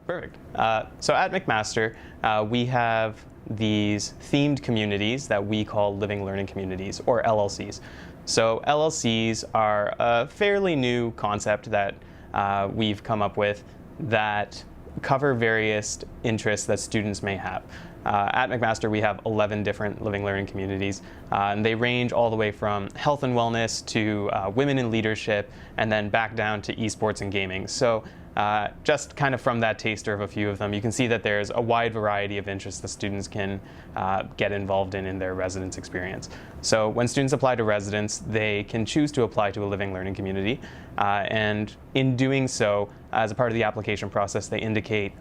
Perfect. So at McMaster, we have these themed communities that we call living learning communities, or LLCs. So LLCs are a fairly new concept that we've come up with that cover various interests that students may have. At McMaster, we have 11 different living learning communities, and they range all the way from health and wellness to women in leadership, and then back down to esports and gaming. So just kind of from that taster of a few of them, you can see that there's a wide variety of interests that students can get involved in their residence experience. So when students apply to residence, they can choose to apply to a living learning community, and in doing so, as a part of the application process, they indicate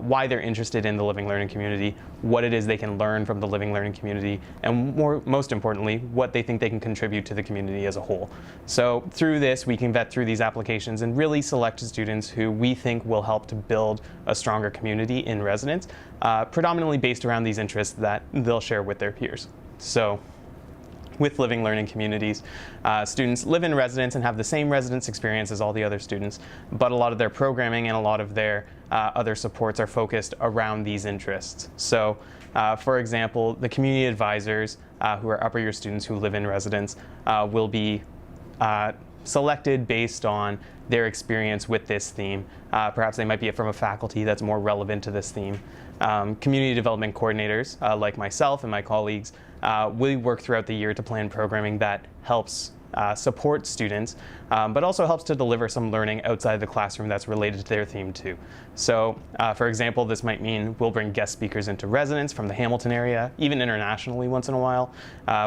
why they're interested in the living learning community, what it is they can learn from the living learning community, and most importantly, what they think they can contribute to the community as a whole. So through this, we can vet through these applications and really select students who we think will help to build a stronger community in residence, predominantly based around these interests that they'll share with their peers. So with living learning communities, students live in residence and have the same residence experience as all the other students, but a lot of their programming and a lot of their other supports are focused around these interests. So for example, the community advisors who are upper year students who live in residence will be selected based on their experience with this theme. Perhaps they might be from a faculty that's more relevant to this theme. Community development coordinators, like myself and my colleagues, we work throughout the year to plan programming that helps support students, but also helps to deliver some learning outside the classroom that's related to their theme too. So for example, this might mean we'll bring guest speakers into residence from the Hamilton area, even internationally once in a while.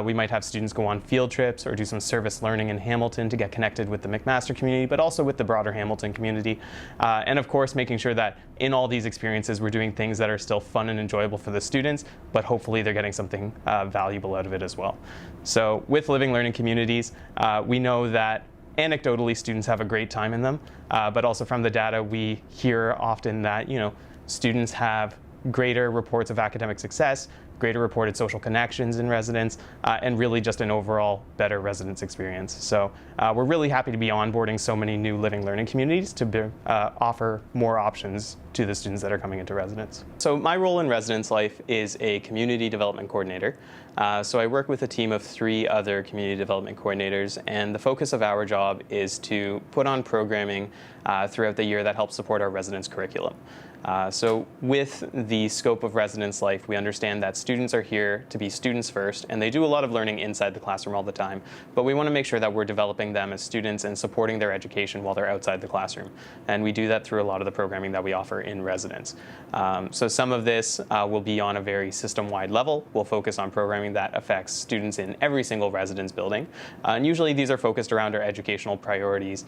We might have students go on field trips or do some service learning in Hamilton to get connected with the McMaster community, but also with the broader Hamilton community. And of course, making sure that in all these experiences, we're doing things that are still fun and enjoyable for the students, but hopefully they're getting something valuable out of it as well. So with living learning communities, we know that anecdotally students have a great time in them, but also from the data we hear often that students have greater reports of academic success, greater reported social connections in residence, and really just an overall better residence experience. So we're really happy to be onboarding so many new living learning communities to offer more options to the students that are coming into residence. So my role in residence life is a community development coordinator. So I work with a team of 3 other community development coordinators, and the focus of our job is to put on programming throughout the year that helps support our residence curriculum. So with the scope of residence life, we understand that students are here to be students first, and they do a lot of learning inside the classroom all the time, but we want to make sure that we're developing them as students and supporting their education while they're outside the classroom. And we do that through a lot of the programming that we offer in residence. So some of this will be on a very system-wide level. We'll focus on programming that affects students in every single residence building. And usually these are focused around our educational priorities,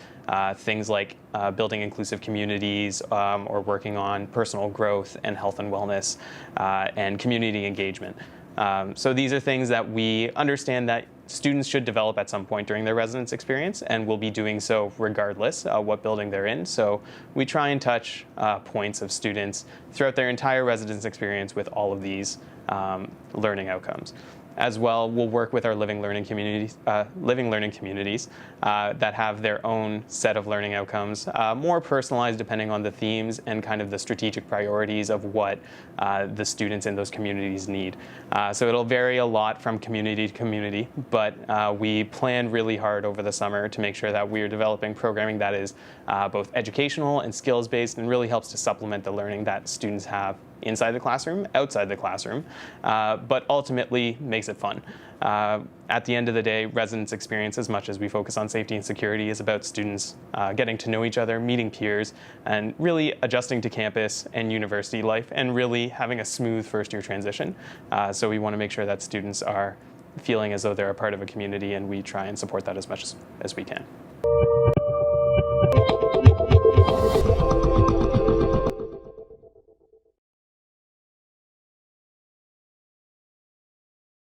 things like building inclusive communities or working on personal growth and health and wellness and community engagement. So these are things that we understand that students should develop at some point during their residence experience, and will be doing so regardless what building they're in. So we try and touch points of students throughout their entire residence experience with all of these learning outcomes. As well, we'll work with our living learning communities that have their own set of learning outcomes, more personalized depending on the themes and kind of the strategic priorities of what the students in those communities need. So it'll vary a lot from community to community, but we plan really hard over the summer to make sure that we're developing programming that is both educational and skills-based and really helps to supplement the learning that students have inside the classroom, outside the classroom, but ultimately makes it fun. At the end of the day, residence experience, as much as we focus on safety and security, is about students getting to know each other, meeting peers, and really adjusting to campus and university life, and really having a smooth first-year transition. So we want to make sure that students are feeling as though they're a part of a community, and we try and support that as much as we can.